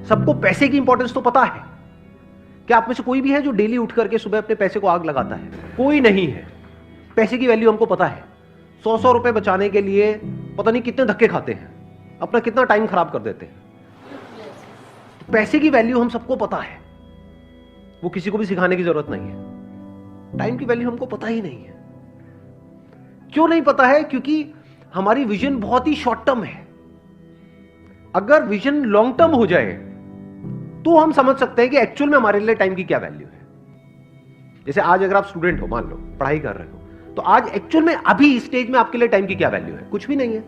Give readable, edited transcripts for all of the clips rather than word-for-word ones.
सबको पैसे की इंपॉर्टेंस तो पता है। क्या आप में से कोई भी है जो डेली उठ करके सुबह अपने पैसे को आग लगाता है? कोई नहीं है। पैसे की वैल्यू हमको पता है। 100 रुपए बचाने के लिए पता नहीं कितने धक्के खाते हैं, अपना कितना टाइम खराब कर देते हैं। पैसे की वैल्यू हम सबको पता है, वो किसी को भी सिखाने की जरूरत नहीं है। टाइम की वैल्यू हमको पता ही नहीं है। क्यों नहीं पता है? क्योंकि हमारी विजन बहुत ही शॉर्ट टर्म है। अगर विजन लॉन्ग टर्म हो जाए तो हम समझ सकते हैं कि एक्चुअल में हमारे लिए टाइम की क्या वैल्यू है। जैसे आज अगर आप स्टूडेंट हो, मान लो पढ़ाई कर रहे हो, तो आज एक्चुअल में अभी इस स्टेज में आपके लिए टाइम की क्या वैल्यू है? कुछ भी नहीं है।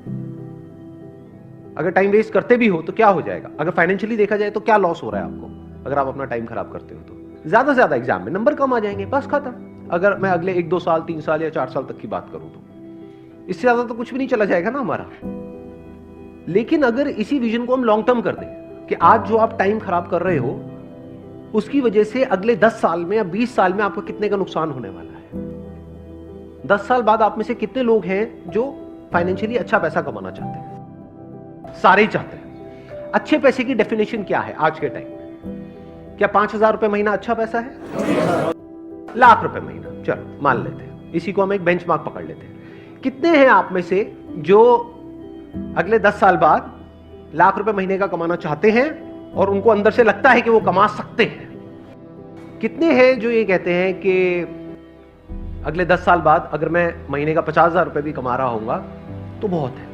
अगर टाइम वेस्ट करते भी हो तो क्या हो जाएगा? अगर फाइनेंशियली देखा जाए तो क्या लॉस हो रहा है आपको अगर आप अपना टाइम खराब करते हो? तो ज्यादा से ज्यादा एग्जाम में नंबर कम आ जाएंगे, बस खत्म। अगर मैं अगले 1-2 साल, 3 साल या 4 साल तक की बात करूं तो इससे ज्यादा तो कुछ भी नहीं चला जाएगा ना हमारा। लेकिन अगर इसी विजन को हम लॉन्ग टर्म कर दें कि आज जो आप टाइम खराब कर रहे हो उसकी वजह से अगले 10 साल में या 20 साल में आपको कितने का नुकसान होने वाला है। 10 साल बाद आप में से कितने लोग हैं जो फाइनेंशियली अच्छा पैसा कमाना चाहते हैं? सारे ही चाहते हैं। अच्छे पैसे की डेफिनेशन क्या है आज के टाइम में? क्या 5,000 रुपए महीना अच्छा पैसा है? लाख रुपए महीना, चलो मान लेते हैं, इसी को हम एक बेंचमार्क पकड़ लेते हैं। कितने हैं आप में से जो अगले 10 साल बाद लाख रुपए महीने का कमाना चाहते हैं और उनको अंदर से लगता है कि वो कमा सकते हैं? कितने हैं जो ये कहते हैं कि अगले 10 साल बाद अगर मैं महीने का 50,000 रुपए भी कमा रहा होऊंगा तो बहुत है?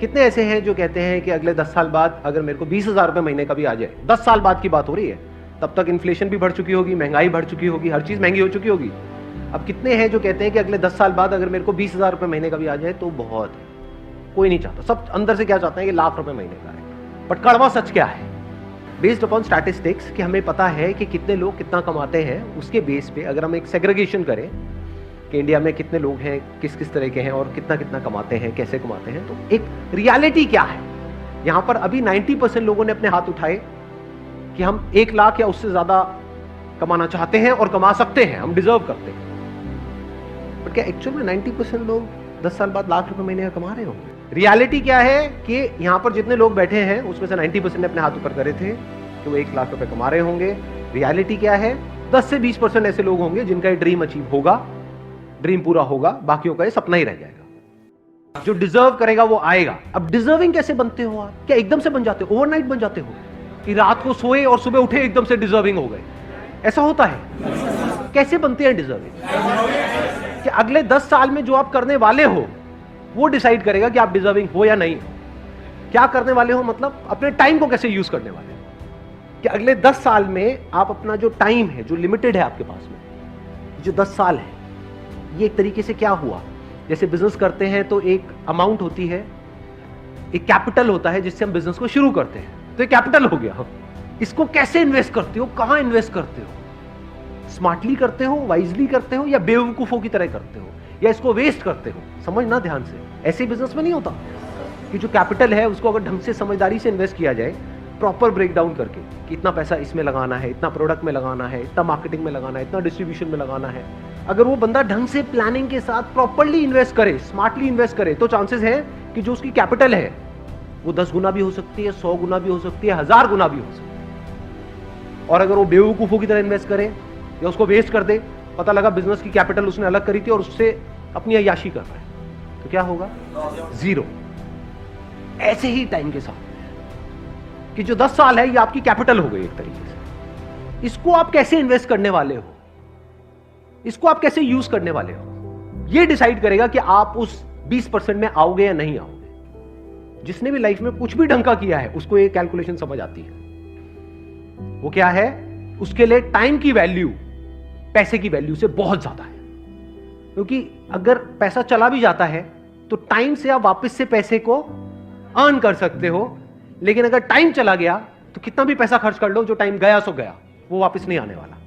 कितने ऐसे हैं जो कहते हैं कि अगले 10 साल बाद अगर मेरे को 20,000 रुपए महीने का भी आ जाए? 10 साल बाद की बात हो रही है, तब तक इन्फ्लेशन भी बढ़ चुकी होगी, महंगाई बढ़ चुकी होगी, हर चीज महंगी हो चुकी होगी। अब कितने हैं जो कहते हैं कि अगले 10 साल बाद अगर मेरे को 20,000 रुपए महीने का भी आ जाए तो बहुत है? कोई नहीं चाहता। सब अंदर से क्या चाहते हैं कि लाख रुपए महीने का है। बट कड़वा सच क्या है? बेस्ड अपॉन स्टैटिस्टिक्स कि हमें पता है कि कितने लोग कितना कमाते हैं, उसके बेस पे अगर हम एक सेग्रीगेशन करें कि इंडिया में कितने लोग हैं, किस किस तरह के हैं और कितना कितना कमाते हैं, कैसे कमाते हैं, तो एक रियलिटी क्या है यहां पर? अभी 90% लोगों ने अपने हाथ उठाए कि हम 1 लाख या उससे ज्यादा कमाना चाहते हैं और कमा सकते हैं, हम डिजर्व करते हैं। बट क्या एक्चुअल में 90% लोग 10 साल बाद लाख रुपए महीने का कमा रहे होंगे? रियलिटी क्या है कि यहां पर जितने लोग बैठे हैं उसमें से 90% ने अपने हाथ ऊपर करे थे कि वो 1 लाख रुपए कमा रहे होंगे। रियलिटी क्या है? 10 से 20% ऐसे लोग होंगे जिनका ये ड्रीम अचीव होगा, ड्रीम पूरा होगा, बाकियों का ये सपना ही रह जाएगा। जो डिजर्व करेगा वो आएगा। अब डिजर्विंग कैसे बनते हो आप? क्या एकदम से बन जाते हो, ओवरनाइट बन जाते हो कि रात को सोए और सुबह उठे एकदम से डिजर्विंग हो गए? ऐसा होता है? कैसे बनते हैं डिजर्विंग? कि अगले 10 साल में जो आप करने वाले हो वो डिसाइड करेगा कि आप डिजर्विंग हो या नहीं हो। क्या करने वाले हो मतलब अपने टाइम को कैसे यूज करने वाले हो। कि अगले 10 साल में आप अपना जो टाइम है, जो लिमिटेड है आपके पास में, जो 10 साल है, ये एक तरीके से क्या हुआ, जैसे बिजनेस करते हैं तो एक अमाउंट होती है, एक कैपिटल होता है जिससे हम बिजनेस को शुरू करते हैं, तो एक कैपिटल हो गया। इसको कैसे इन्वेस्ट करते हो, कहां इन्वेस्ट करते हो? स्मार्टली करते हो, वाइजली करते हो, या बेवकूफों की तरह करते हो, या इसको वेस्ट करते हो? समझना ध्यान से, ऐसे बिजनेस में नहीं होता कि जो कैपिटल है उसको अगर ढंग से समझदारी से इन्वेस्ट किया जाए, प्रॉपर ब्रेकडाउन करके कि इतना पैसा इसमें लगाना है, इतना प्रोडक्ट में लगाना है, इतना मार्केटिंग में लगाना है, इतना डिस्ट्रीब्यूशन में लगाना है, अगर वो बंदा ढंग से प्लानिंग के साथ प्रॉपरली इन्वेस्ट करे, स्मार्टली इन्वेस्ट करे, तो चांसेस है कि जो उसकी कैपिटल है वो 10 गुना भी हो सकती है, 100 गुना भी हो सकती है, 1000 गुना भी हो सकती है। और अगर वो बेवकूफों की तरह इन्वेस्ट करे या उसको वेस्ट कर दे, पता लगा बिजनेस की कैपिटल उसने अलग करी थी और उससे अपनी अय्याशी कर रहा है, तो क्या होगा? 0। ऐसे ही टाइम के साथ कि जो 10 साल है ये आपकी कैपिटल हो गई एक तरीके से। इसको आप कैसे इन्वेस्ट करने वाले हो, इसको आप कैसे यूज करने वाले हो, ये डिसाइड करेगा कि आप उस 20% में आओगे या नहीं आओगे। जिसने भी लाइफ में कुछ भी ढंग का किया है उसको ये कैलकुलेशन समझ आती है। वो क्या है? उसके लिए टाइम की वैल्यू पैसे की वैल्यू से बहुत ज्यादा है। क्योंकि अगर पैसा चला भी जाता है तो टाइम से आप वापस से पैसे को अर्न कर सकते हो, लेकिन अगर टाइम चला गया तो कितना भी पैसा खर्च कर लो, जो टाइम गया सो गया, वो वापस नहीं आने वाला।